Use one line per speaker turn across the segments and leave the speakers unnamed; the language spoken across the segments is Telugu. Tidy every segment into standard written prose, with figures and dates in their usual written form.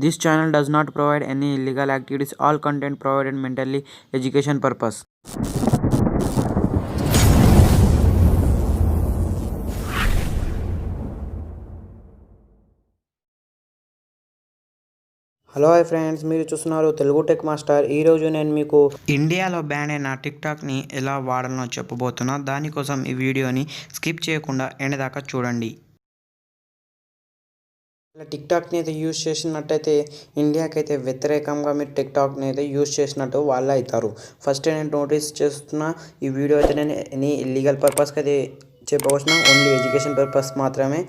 This channel does not provide any illegal activities. All content provided mentally education purpose. Hello hi friends, మీరు చూస్తున్నారు తెలుగు టెక్ మాస్టర్. ఈరోజు నేను మీకు ఇండియాలో బ్యాన్ అయిన టిక్టాక్ని ఎలా వాడాలో చెప్పబోతున్నా. దానికోసం ఈ వీడియోని స్కిప్ చేయకుండా ఎండ్ దాకా చూడండి. టిక్టాక్ని అయితే యూజ్ చేసినట్టయితే ఇండియాకి అయితే వ్యతిరేకంగా మీరు టిక్టాక్ని అయితే యూజ్ చేసినట్టు వాళ్ళు అవుతారు. ఫస్ట్ నేను నోటీస్ చేస్తున్న ఈ వీడియో అయితే నేను ఎనీ లీగల్ పర్పస్కి అయితే చెప్పవచ్చిన, ఓన్లీ ఎడ్యుకేషన్ పర్పస్ మాత్రమే.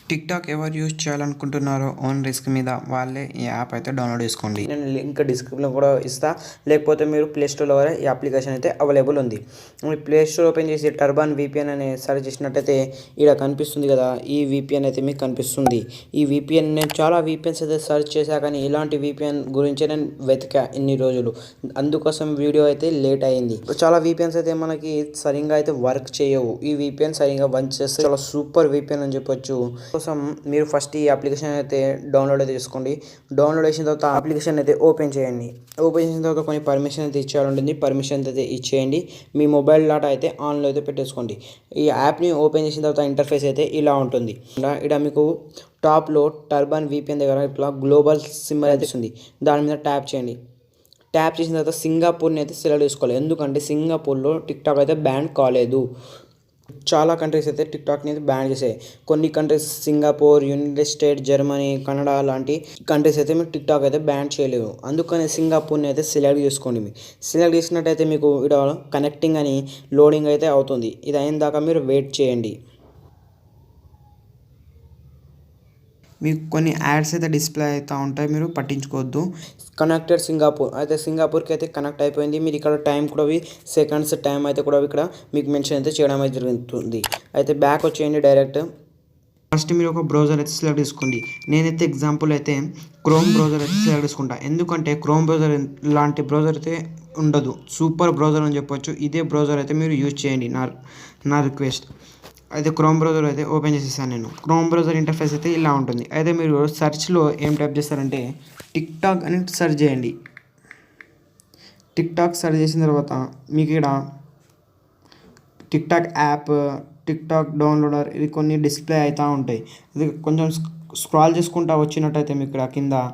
టిక్టాక్ ఎవరు యూజ్ చేయాలనుకుంటున్నారో ఓన్ రిస్క్ మీద వాళ్ళే ఈ యాప్ అయితే డౌన్లోడ్ చేసుకోండి. నేను లింక్ డిస్క్రిప్షన్లో కూడా ఇస్తా, లేకపోతే మీరు ప్లేస్టోర్లో కూడా ఈ అప్లికేషన్ అయితే అవైలబుల్ ఉంది. మీరు ప్లేస్టోర్ ఓపెన్ చేసి టర్బన్ VPN అని సెర్చ్ చేసినట్టయితే ఇక్కడ కనిపిస్తుంది కదా, ఈ VPN అయితే మీకు కనిపిస్తుంది. ఈ VPN నేను చాలా VPNs అయితే సెర్చ్ చేశా, కానీ ఇలాంటి VPN గురించే నేను వెతికా ఇన్ని రోజులు. అందుకోసం వీడియో అయితే లేట్ అయింది. చాలా VPNs అయితే మనకి సరిగ్గా అయితే వర్క్ చేయవు. ఈ VPN సరిగ్గా వర్క్ చేస్తే చాలా సూపర్ VPN అని చెప్పొచ్చు. కోసం మీరు ఫస్ట్ ఈ అప్లికేషన్ అయితే డౌన్లోడ్ అయితే చేసుకోండి. డౌన్లోడ్ చేసిన తర్వాత అప్లికేషన్ అయితే ఓపెన్ చేయండి. ఓపెన్ చేసిన తర్వాత కొన్ని పర్మిషన్ అయితే ఇచ్చేయాలి ఉంటుంది. పర్మిషన్ అయితే ఇచ్చేయండి. మీ మొబైల్ డేటా అయితే ఆన్లో అయితే పెట్టేసుకోండి. ఈ యాప్ని ఓపెన్ చేసిన తర్వాత ఇంటర్ఫేస్ అయితే ఇలా ఉంటుంది. ఇక్కడ మీకు టాప్లో టర్బన్ VPN దగ్గర ఇట్లా గ్లోబల్ సింబల్ అయితే ఉంది. దాని మీద ట్యాప్ చేయండి. ట్యాప్ చేసిన తర్వాత సింగపూర్ని అయితే సెలెక్ట్ చేసుకోవాలి. ఎందుకంటే సింగపూర్లో టిక్టాక్ అయితే బ్యాన్ కాలేదు. చాలా కంట్రీస్ అయితే టిక్టాక్ని అయితే బ్యాన్ చేసాయి. కొన్ని countries Singapore, United states, Germany, Canada లాంటి కంట్రీస్ అయితే మీరు టిక్టాక్ అయితే బ్యాన్ చేయలేవు. అందుకని సింగపూర్ని అయితే సెలెక్ట్ చేసుకోండి. సెలెక్ట్ చేసినట్టయితే మీకు ఇక్కడ కనెక్టింగ్ అని లోడింగ్ అయితే అవుతుంది. ఇది అయిన దాకా మీరు వెయిట్ చేయండి. మీకు కొన్ని యాడ్స్ అయితే డిస్ప్లే అవుతూ ఉంటాయి, మీరు పట్టించుకోవద్దు. కనెక్టెడ్ సింగపూర్ అయితే సింగపూర్కి అయితే కనెక్ట్ అయిపోయింది. మీరు ఇక్కడ టైం కూడా సెకండ్స్ టైం అయితే కూడా ఇక్కడ మీకు మెన్షన్ అయితే చేయడం అయితే జరుగుతుంది. అయితే బ్యాక్ వచ్చేయండి డైరెక్ట్. ఫస్ట్ మీరు ఒక బ్రౌజర్ అయితే సెలెక్ట్ చేసుకోండి. నేనైతే ఎగ్జాంపుల్ అయితే క్రోమ్ బ్రౌజర్ అయితే సెలెక్ట్ చేసుకుంటా. ఎందుకంటే క్రోమ్ బ్రౌజర్ లాంటి బ్రౌజర్ అయితే ఉండదు, సూపర్ బ్రౌజర్ అని చెప్పొచ్చు. ఇదే బ్రౌజర్ అయితే మీరు యూజ్ చేయండి, నా రిక్వెస్ట్. అయితే క్రోమ్ బ్రౌజర్ అయితే ఓపెన్ చేసేసాను నేను. క్రోమ్ బ్రౌజర్ ఇంటర్ఫేస్ అయితే ఇలా ఉంటుంది. అయితే మీరు సెర్చ్లో ఏం టైప్ చేస్తారంటే టిక్టాక్ అని సెర్చ్ చేయండి. టిక్టాక్ సెర్చ్ చేసిన తర్వాత మీకు ఇక్కడ టిక్టాక్ యాప్, టిక్టాక్ డౌన్లోడర్ ఇది కొన్ని డిస్ప్లే అవుతూ ఉంటాయి. ఇది కొంచెం స్క్రాల్ చేసుకుంటూ వచ్చినట్టయితే మీకు ఇక్కడ కింద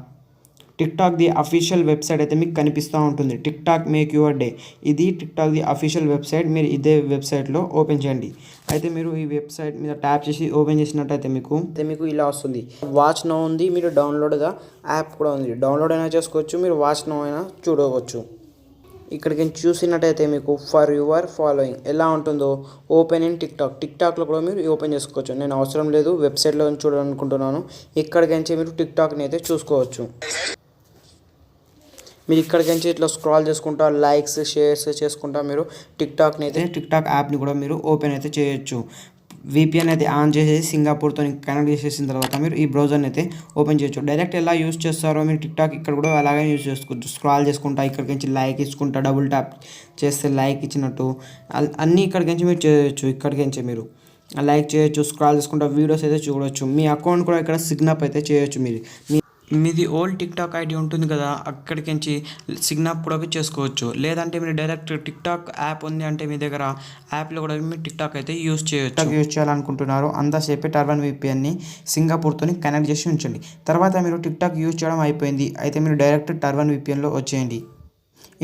టిక్టాక్ ది అఫీషియల్ వెబ్సైట్ అయితే మీకు కనిపిస్తూ ఉంటుంది. టిక్టాక్ మేక్ యువర్ డే, ఇది టిక్టాక్ ది అఫీషియల్ వెబ్సైట్. మీరు ఇదే వెబ్సైట్లో ఓపెన్ చేయండి. అయితే మీరు ఈ వెబ్సైట్ మీద ట్యాప్ చేసి ఓపెన్ చేసినట్టయితే మీకు ఇలా వస్తుంది. వాచ్ నౌ ఉంది, మీరు డౌన్లోడ్గా యాప్ కూడా ఉంది. డౌన్లోడ్ అయినా చేసుకోవచ్చు, మీరు వాచ్ నౌ అయినా చూడవచ్చు. ఇక్కడికి చూసినట్టయితే మీకు ఫర్ యువర్ ఫాలోయింగ్ ఎలా ఉంటుందో ఓపెన్ ఇన్ టిక్టాక్లో కూడా మీరు ఓపెన్ చేసుకోవచ్చు. నేను అవసరం లేదు, వెబ్సైట్లో చూడాలనుకుంటున్నాను. ఇక్కడికి మీరు టిక్టాక్ని అయితే చూసుకోవచ్చు. మీరు ఇక్కడికి ఇట్లా స్క్రాల్ చేసుకుంటా లైక్స్ షేర్స్ చేసుకుంటా మీరు టిక్టాక్ని అయితే టిక్టాక్ యాప్ని కూడా మీరు ఓపెన్ అయితే చేయొచ్చు. VPN అయితే ఆన్ చేసేసి సింగపూర్తో కనెక్ట్ చేసేసిన తర్వాత మీరు ఈ బ్రౌజర్ని అయితే ఓపెన్ చేయొచ్చు. డైరెక్ట్ ఎలా యూస్ చేస్తారో మీరు టిక్టాక్ ఇక్కడ కూడా అలాగే యూజ్ చేసుకోవచ్చు. స్క్రాల్ చేసుకుంటా ఇక్కడికి లైక్ ఇచ్చుకుంటా, డబుల్ ట్యాప్ చేస్తే లైక్ ఇచ్చినట్టు అన్నీ ఇక్కడికి మీరు చేయొచ్చు. ఇక్కడికి మీరు లైక్ చేయొచ్చు, స్క్రాల్ చేసుకుంటా వీడియోస్ అయితే చూడవచ్చు. మీ అకౌంట్ కూడా ఇక్కడ సిగ్నప్ అయితే చేయొచ్చు. మీది ఓల్డ్ టిక్టాక్ ఐడి ఉంటుంది కదా, అక్కడికి సిగ్నప్ కూడా చేసుకోవచ్చు. లేదంటే మీరు డైరెక్ట్ టిక్టాక్ యాప్ ఉంది అంటే మీ దగ్గర యాప్లో కూడా మీరు టిక్టాక్ అయితే యూజ్ చేయాలనుకుంటున్నారు. అంతసేపే టర్బన్ VPNని సింగపూర్తో కనెక్ట్ చేసి ఉంచండి. తర్వాత మీరు టిక్టాక్ యూజ్ చేయడం అయిపోయింది. అయితే మీరు డైరెక్ట్ టర్బన్ VPNలో వచ్చేయండి.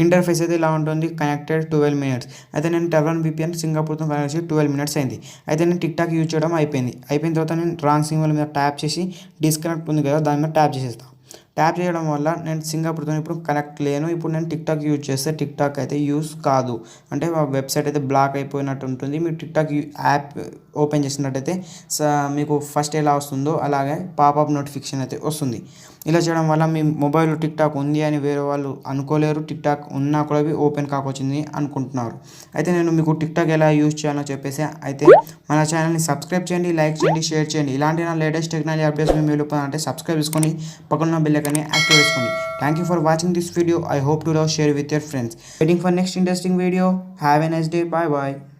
ఇంటర్ఫేస్ అయితే ఇలా ఉంటుంది. Connected 12 minutes. అయితే నేను టర్బన్ VPN సింగపూర్తో కనెక్ట్ చేసి 12 minutes అయింది. అయితే నేను టిక్టాక్ యూజ్ చేయడం అయిపోయిన తర్వాత నేను రాంగ్ సింబల్ మీద ట్యాప్ చేసి డిస్కనెక్ట్ ఉంది కదా, దాని మీద ట్యాప్ చేసేస్తాను. ట్యాప్ చేయడం వల్ల నేను సింగపూర్తో ఇప్పుడు కనెక్ట్ లేను. ఇప్పుడు నేను టిక్టాక్ యూజ్ చేస్తే టిక్టాక్ అయితే యూజ్ కాదు, అంటే మా వెబ్సైట్ అయితే బ్లాక్ అయిపోయినట్టు ఉంటుంది. మీరు టిక్టాక్ యాప్ ఓపెన్ చేసినట్టయితే మీకు ఫస్ట్ ఎలా వస్తుందో అలాగే పాపప్ నోటిఫికేషన్ అయితే వస్తుంది. ఇలా చేయడం వల్ల మీ మొబైల్లో టిక్టాక్ ఉంది అని వేరే వాళ్ళు అనుకోలేరు. టిక్టాక్ ఉన్నా కూడా ఓపెన్ కాకొచ్చింది అనుకుంటున్నారు. అయితే నేను మీకు టిక్టాక్ ఎలా యూజ్ చేయాలో చెప్పేసి అయితే మన ఛానల్ని సబ్స్క్రైబ్ చేయండి, లైక్ చేయండి, షేర్ చేయండి. ఇలాంటి నా లేటెస్ట్ టెక్నాలజీ అప్డేట్స్ మేము వెళ్ళిపోతానంటే సబ్స్క్రైబ్ చేసుకోండి, పక్కన బెల్ ఐకాన్ని యాక్టివేట్ చేసుకోండి. Thank you for watching this video. I hope to share with your friends. Waiting for next interesting video. Have a nice day. Bye bye.